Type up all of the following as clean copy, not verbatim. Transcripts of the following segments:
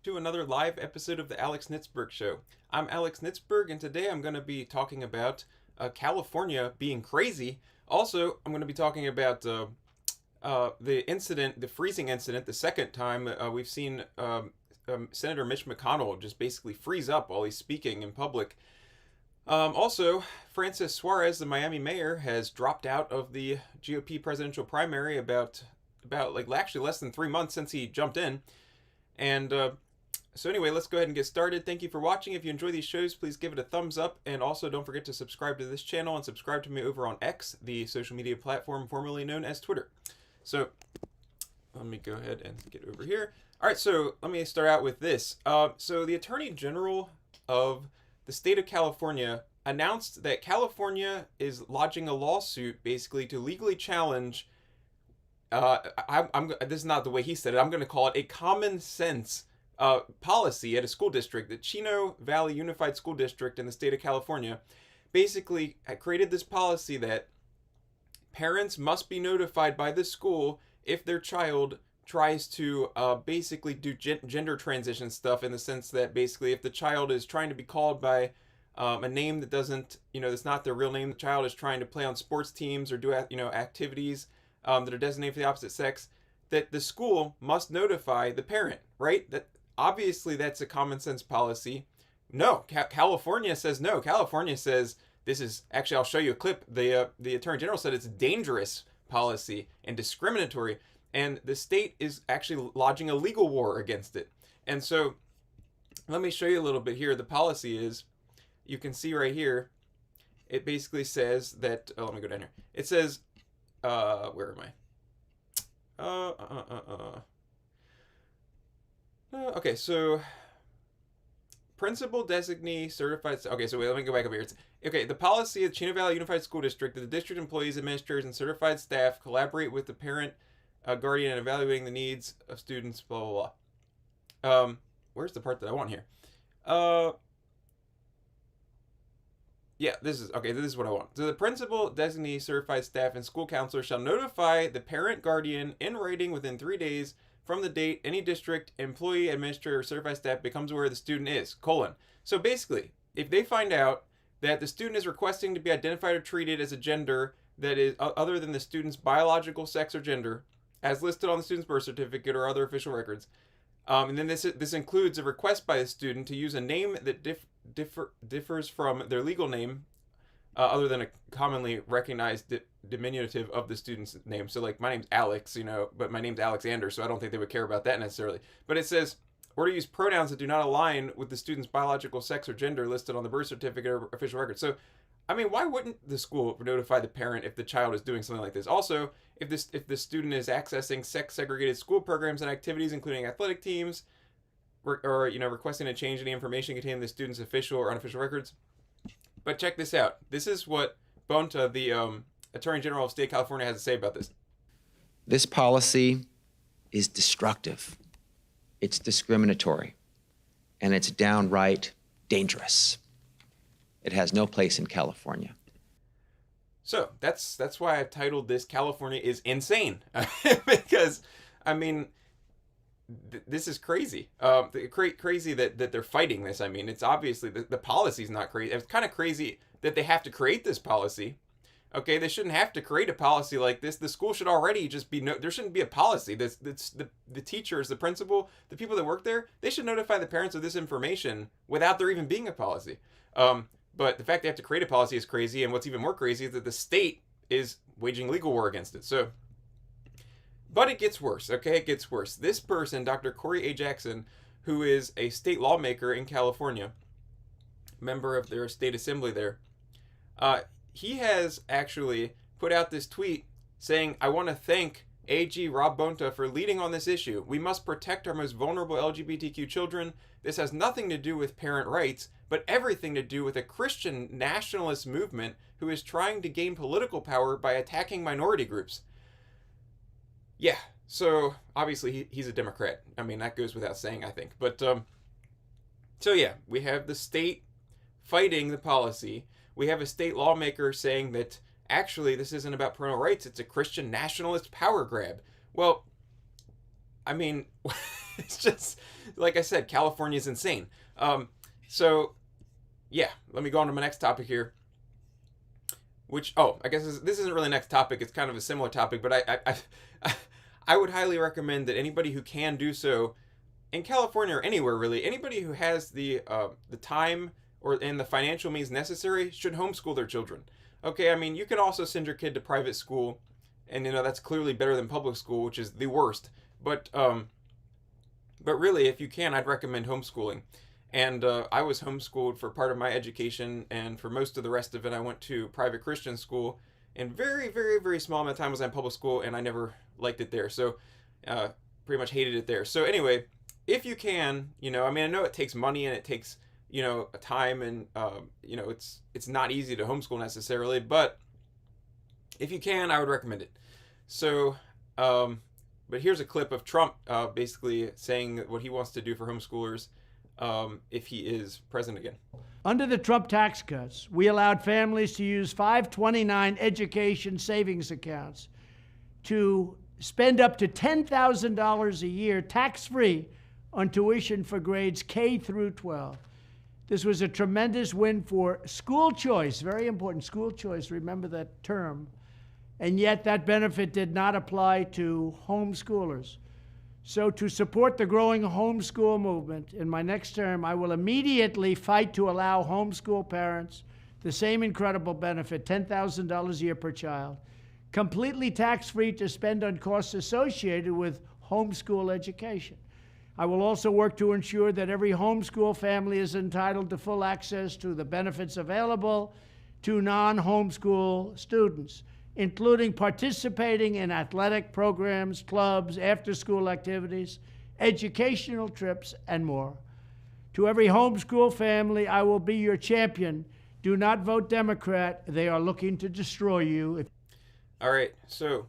to another live episode of the Alex Nitzberg Show. I'm Alex Nitzberg, and today I'm going to be talking about California being crazy. Also, I'm going to be talking about the incident, the freezing incident, the second time we've seen Senator Mitch McConnell just basically freeze up while he's speaking in public. Also, Francis Suarez, the Miami mayor, has dropped out of the GOP presidential primary about actually less than 3 months since he jumped in. And so anyway, let's go ahead and get started. Thank you for watching. If you enjoy these shows, please give it a thumbs up. And also don't forget to subscribe to this channel and subscribe to me over on X, the social media platform formerly known as Twitter. So let me go ahead and get over here. All right, so let me start out with this. So the Attorney General of the state of California announced that California is lodging a lawsuit basically to legally challenge this is not the way he said it. I'm going to call it a common sense policy at a school district. The Chino Valley Unified School District in the state of California basically created this policy that parents must be notified by the school if their child tries to basically do gender transition stuff, in the sense that basically if the child is trying to be called by a name that doesn't, that's not their real name, the child is trying to play on sports teams or do, activities that are designated for the opposite sex, that the school must notify the parent, right? That obviously that's a common sense policy. No, California says no. California says this is actually, I'll show you a clip. The Attorney General said it's a dangerous policy and discriminatory, and the state is actually lodging a legal war against it. And so let me show you a little bit here. The policy is, you can see right here, it basically says that, let me go down here. It says, where am I? Okay, so principal designee certified. Okay, so wait, let me go back up here. Okay, the policy of Chino Valley Unified School District that the district employees, administrators, and certified staff collaborate with the parent, guardian, in evaluating the needs of students. Blah blah blah. Where's the part that I want here? Yeah, this is what I want. So the principal, designee, certified staff, and school counselor shall notify the parent guardian in writing within 3 days from the date any district employee, administrator, or certified staff becomes aware the student is, : So basically, if they find out that the student is requesting to be identified or treated as a gender that is other than the student's biological sex or gender, as listed on the student's birth certificate or other official records, and then this includes a request by the student to use a name that differs from their legal name, other than a commonly recognized diminutive of the student's name. So like, my name's Alex, but my name's Alexander, so I don't think they would care about that necessarily. But it says, or to use pronouns that do not align with the student's biological sex or gender listed on the birth certificate or official record. So, I mean, why wouldn't the school notify the parent if the child is doing something like this? Also, if the student is accessing sex-segregated school programs and activities, including athletic teams, or requesting to change any information contained in the student's official or unofficial records. But check this out. This is what Bonta, the Attorney General of the state of California, has to say about this. This policy is destructive. It's discriminatory. And it's downright dangerous. It has no place in California. So that's why I've titled this "California is Insane," because I mean, this is crazy. Crazy that they're fighting this. I mean, it's obviously the policy's not crazy. It's kind of crazy that they have to create this policy. Okay, they shouldn't have to create a policy like this. The school should already just be there shouldn't be a policy. The teachers, the principal, the people that work there, they should notify the parents of this information without there even being a policy. But the fact they have to create a policy is crazy, and what's even more crazy is that the state is waging legal war against it. So, but it gets worse, okay? It gets worse. This person, Dr. Corey A. Jackson, who is a state lawmaker in California, member of their state assembly there, he has actually put out this tweet saying, "I want to thank AG Rob Bonta for leading on this issue. We must protect our most vulnerable LGBTQ children. This has nothing to do with parent rights, but everything to do with a Christian nationalist movement who is trying to gain political power by attacking minority groups." Yeah, so obviously he's a Democrat. I mean, that goes without saying, I think. But, so yeah, we have the state fighting the policy. We have a state lawmaker saying that actually this isn't about parental rights, it's a Christian nationalist power grab. Well, I mean, It's just, like I said, California is insane. So, yeah, let me go on to my next topic here. Which, I guess this isn't really next topic. It's kind of a similar topic, but I would highly recommend that anybody who can do so in California or anywhere really, anybody who has the time and the financial means necessary should homeschool their children. Okay, I mean, you could also send your kid to private school, and that's clearly better than public school, which is the worst. But really, if you can, I'd recommend homeschooling. And I was homeschooled for part of my education, and for most of the rest of it, I went to private Christian school. And very, very, very small amount of time was I in public school, and I never liked it there. So, pretty much hated it there. So anyway, if you can, I mean, I know it takes money and it takes, a time, and it's not easy to homeschool necessarily, but if you can, I would recommend it. So, but here's a clip of Trump basically saying what he wants to do for homeschoolers if he is president again. Under the Trump tax cuts, we allowed families to use 529 education savings accounts to spend up to $10,000 a year tax-free on tuition for grades K through 12. This was a tremendous win for school choice, very important, school choice, remember that term. And yet that benefit did not apply to homeschoolers. So to support the growing homeschool movement, in my next term, I will immediately fight to allow homeschool parents the same incredible benefit, $10,000 a year per child, completely tax-free to spend on costs associated with homeschool education. I will also work to ensure that every homeschool family is entitled to full access to the benefits available to non-homeschool students, including participating in athletic programs, clubs, after-school activities, educational trips, and more. To every homeschool family, I will be your champion. Do not vote Democrat. They are looking to destroy you. All right, so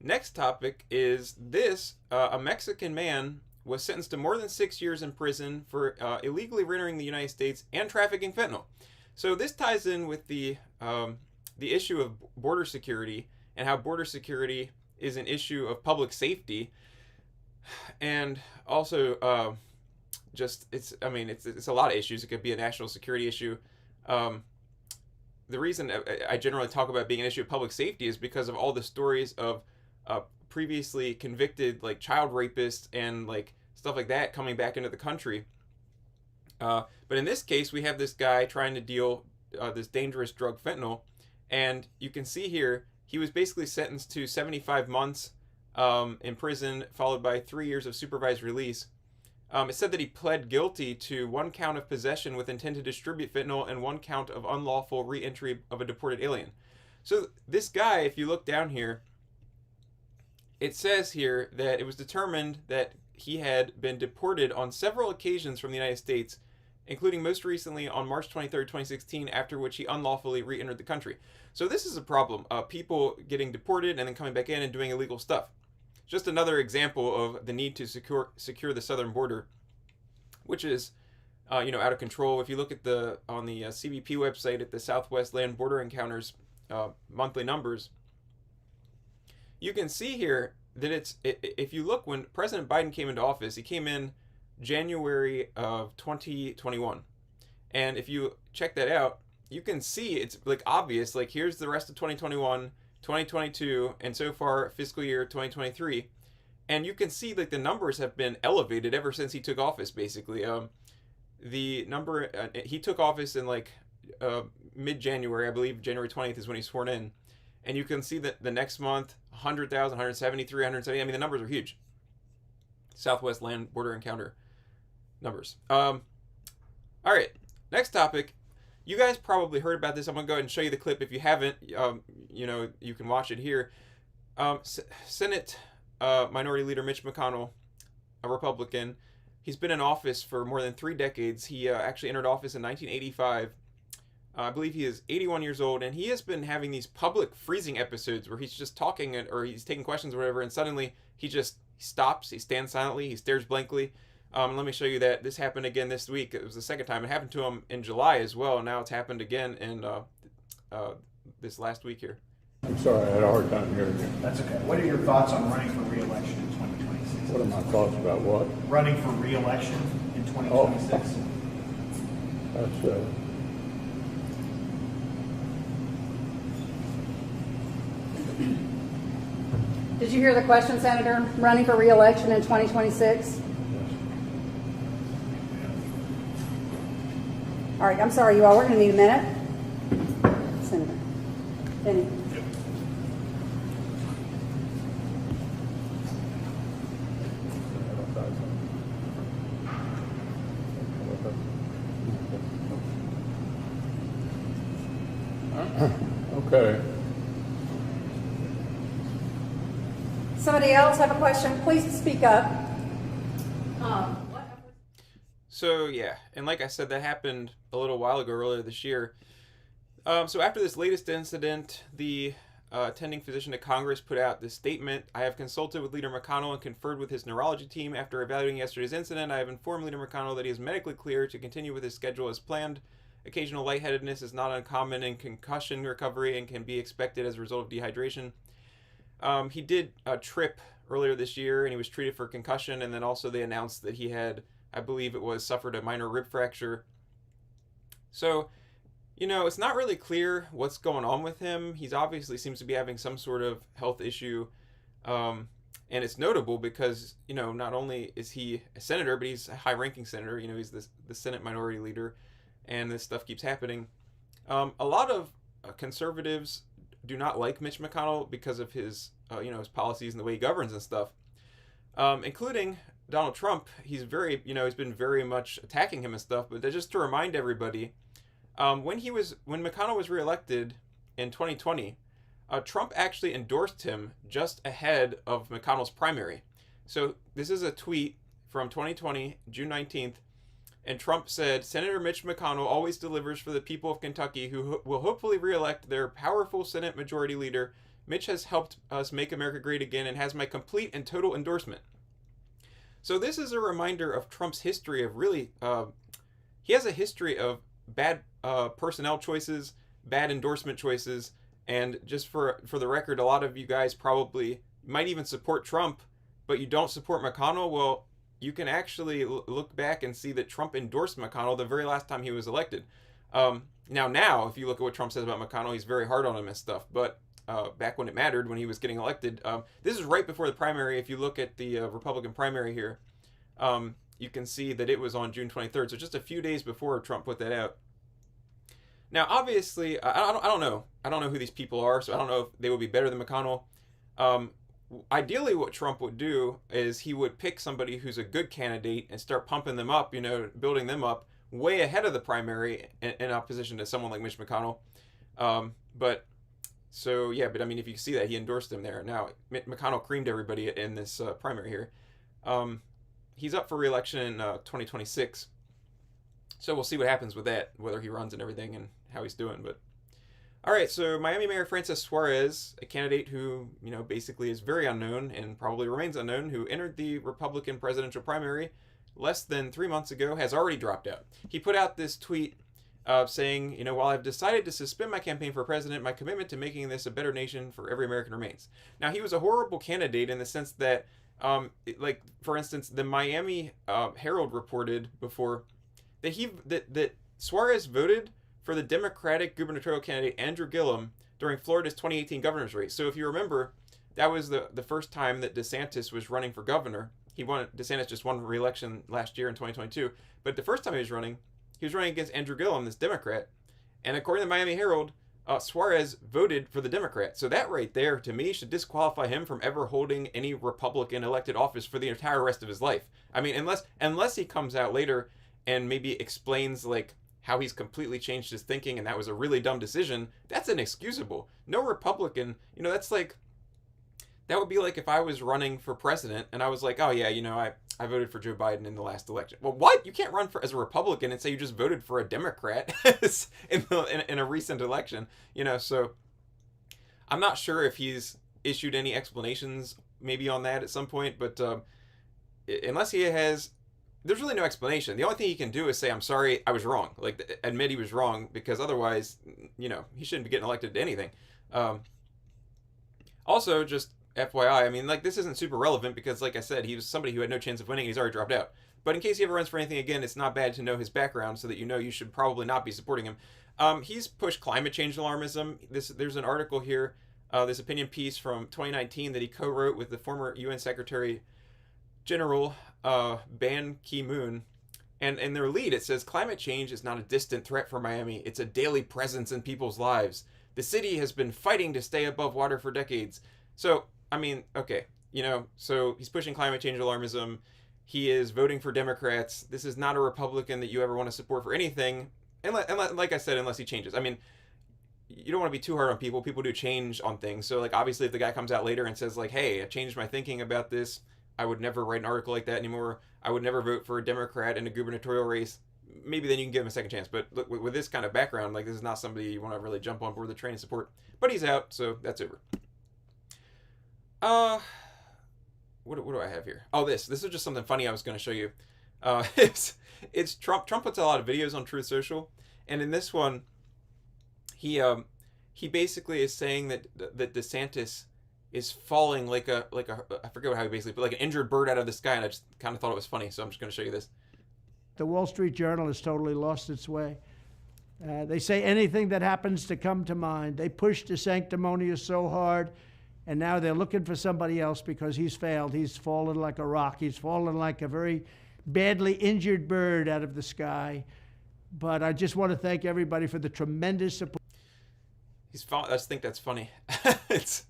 next topic is this. A Mexican man was sentenced to more than 6 years in prison for illegally re-entering the United States and trafficking fentanyl. So this ties in with the issue of border security and how border security is an issue of public safety, and also it's a lot of issues. It could be a national security issue. The reason I generally talk about being an issue of public safety is because of all the stories of previously convicted child rapists and stuff like that coming back into the country. But in this case, we have this guy trying to deal this dangerous drug fentanyl, and you can see here he was basically sentenced to 75 months in prison, followed by 3 years of supervised release. It said that he pled guilty to 1 count of possession with intent to distribute fentanyl and 1 count of unlawful re-entry of a deported alien. So this guy, if you look down here, it says here that it was determined that he had been deported on several occasions from the United States, including most recently on March 23rd, 2016, after which he unlawfully re-entered the country. So this is a problem. People getting deported and then coming back in and doing illegal stuff. Just another example of the need to secure the southern border, which is out of control. If you look at on the CBP website at the Southwest Land Border Encounters monthly numbers, you can see here that if you look, when President Biden came into office, he came in January of 2021, and if you check that out, you can see it's obvious. Here's the rest of 2021, 2022, and so far fiscal year 2023, and you can see the numbers have been elevated ever since he took office. Basically, the number he took office in mid-January, I believe January 20th is when he's sworn in, and you can see that the next month 100,000, 173, 170. I mean, the numbers are huge. Southwest Land Border Encounter numbers. All right, next topic. You guys probably heard about this. I'm gonna go ahead and show you the clip. If you haven't, you can watch it here. Senate Minority Leader Mitch McConnell, a Republican, he's been in office for more than 3 decades. He actually entered office in 1985. I believe he is 81 years old, and he has been having these public freezing episodes where he's just talking or he's taking questions or whatever, and suddenly he stops, he stands silently, he stares blankly. Let me show you that. This happened again this week. It was the second time. It happened to him in July as well, and now it's happened again in this last week here. I'm sorry, I had a hard time hearing you. That's okay. What are your thoughts on running for re-election in 2026? What are my thoughts about what? Running for re-election in 2026. That's Did you hear the question, Senator? Running for re-election in 2026? All right, I'm sorry, you all. We're going to need a minute. Senator Benny. okay. Somebody else have a question? Please speak up. So yeah, and like I said, that happened a little while ago, earlier this year. So after this latest incident, the attending physician at Congress put out this statement. I have consulted with Leader McConnell and conferred with his neurology team. After evaluating yesterday's incident, I have informed Leader McConnell that he is medically clear to continue with his schedule as planned. Occasional lightheadedness is not uncommon in concussion recovery and can be expected as a result of dehydration. He did a trip earlier this year and he was treated for concussion, and then also they announced that he had, I believe it was, suffered a minor rib fracture. So, you know, it's not really clear what's going on with him. He's obviously seems to be having some sort of health issue. And it's notable because, you know, not only is he a senator, but he's a high-ranking senator. You know, he's the Senate Minority Leader, and this stuff keeps happening. A lot of conservatives do not like Mitch McConnell because of his, you know, his policies and the way he governs and stuff, including Donald Trump. He's very, you know, he's been very much attacking him and stuff. But just to remind everybody, when McConnell was reelected in 2020, Trump actually endorsed him just ahead of McConnell's primary. So this is a tweet from 2020, June 19th. And Trump said, Senator Mitch McConnell always delivers for the people of Kentucky who will hopefully reelect their powerful Senate Majority Leader. Mitch has helped us make America great again and has my complete and total endorsement. So this is a reminder of Trump's history of really, he has a history of bad personnel choices, bad endorsement choices, and just for the record, a lot of you guys probably might even support Trump, but you don't support McConnell. Well, you can actually look back and see that Trump endorsed McConnell the very last time he was elected. Now, if you look at what Trump says about McConnell, he's very hard on him and stuff. But back when it mattered, when he was getting elected, this is right before the primary. If you look at the Republican primary here, you can see that it was on June 23rd. So just a few days before Trump put that out. Now, obviously, I don't know. I don't know who these people are, so I don't know if they would be better than McConnell. Ideally, what Trump would do is he would pick somebody who's a good candidate and start pumping them up, you know, building them up way ahead of the primary in opposition to someone like Mitch McConnell. But I mean, if you see that, he endorsed him there. Now, McConnell creamed everybody in this primary here. He's up for re-election in 2026. So we'll see what happens with that, whether he runs and everything and how he's doing. But all right, so Miami Mayor Francis Suarez, a candidate who, you know, basically is very unknown and probably remains unknown, who entered the Republican presidential primary less than 3 months ago, has already dropped out. He put out this tweet saying, you know, while I've decided to suspend my campaign for president, my commitment to making this a better nation for every American remains. Now, he was a horrible candidate in the sense that, like, for instance, the Miami Herald reported before that Suarez voted for the Democratic gubernatorial candidate Andrew Gillum during Florida's 2018 governor's race. So if you remember, that was the first time that DeSantis was running for governor. DeSantis just won re-election last year in 2022. But the first time he was running against Andrew Gillum, this Democrat. And according to the Miami Herald, Suarez voted for the Democrat. So that right there, to me, should disqualify him from ever holding any Republican elected office for the entire rest of his life. I mean, unless he comes out later and maybe explains, like, how he's completely changed his thinking and that was a really dumb decision, that's inexcusable. No Republican, you know, that's like, that would be like if I was running for president and I was like, oh yeah, you know, I voted for Joe Biden in the last election. Well, what? You can't run as a Republican and say you just voted for a Democrat in a recent election, you know. So I'm not sure if he's issued any explanations maybe on that at some point, but unless he has, there's really no explanation. The only thing he can do is say, I'm sorry, I was wrong. Like, admit he was wrong, because otherwise, you know, he shouldn't be getting elected to anything. Also, just FYI, I mean, like, this isn't super relevant because, like I said, he was somebody who had no chance of winning. He's already dropped out. But in case he ever runs for anything again, it's not bad to know his background so that you know you should probably not be supporting him. He's pushed climate change alarmism. There's an article here, this opinion piece from 2019 that he co-wrote with the former UN Secretary General Ban Ki-moon. And in their lead, it says, climate change is not a distant threat for Miami. It's a daily presence in people's lives. The city has been fighting to stay above water for decades. So, I mean, okay, so he's pushing climate change alarmism. He is voting for Democrats. This is not a Republican that you ever want to support for anything. And like I said, unless he changes. I mean, you don't want to be too hard on people. People do change on things. So, like, obviously, if the guy comes out later and says, like, hey, I changed my thinking about this, I would never write an article like that anymore. I would never vote for a Democrat in a gubernatorial race. Maybe then you can give him a second chance. But look, with this kind of background, like, this is not somebody you want to really jump on board the train and support. But he's out, so that's over. What do I have here? Oh, this is just something funny I was going to show you. It's Trump. Trump puts a lot of videos on Truth Social, and in this one, he basically is saying that DeSantis is falling like a I forget how he basically, but like an injured bird out of the sky, and I just kind of thought it was funny, so I'm just going to show you this. The Wall Street Journal has totally lost its way. They say anything that happens to come to mind. They push DeSanctimonious so hard, and now they're looking for somebody else because he's failed. He's fallen like a rock. He's fallen like a very badly injured bird out of the sky. But I just want to thank everybody for the tremendous support. I just think that's funny. It's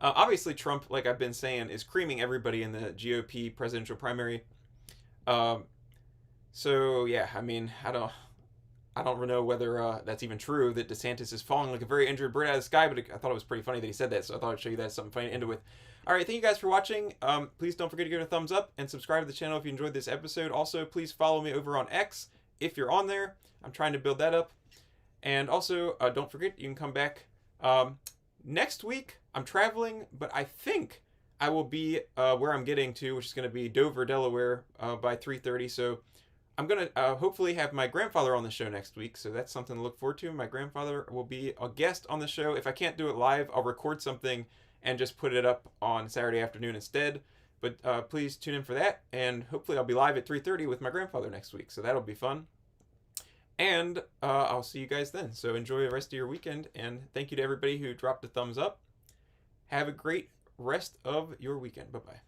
obviously Trump, like I've been saying, is creaming everybody in the GOP presidential primary. So yeah, I mean, I don't know whether that's even true that DeSantis is falling like a very injured bird out of the sky, but I thought it was pretty funny that he said that, so I thought I'd show you that as something funny to end it with. All right, thank you guys for watching. Please don't forget to give it a thumbs up and subscribe to the channel if you enjoyed this episode. Also, please follow me over on X if you're on there. I'm trying to build that up. And also, don't forget, you can come back next week. I'm traveling, but I think I will be where I'm getting to, which is going to be Dover, Delaware, by 3:30. So I'm going to hopefully have my grandfather on the show next week, so that's something to look forward to. My grandfather will be a guest on the show. If I can't do it live, I'll record something and just put it up on Saturday afternoon instead. But please tune in for that, and hopefully I'll be live at 3:30 with my grandfather next week, so that'll be fun. And I'll see you guys then. So enjoy the rest of your weekend, and thank you to everybody who dropped a thumbs up. Have a great rest of your weekend. Bye-bye.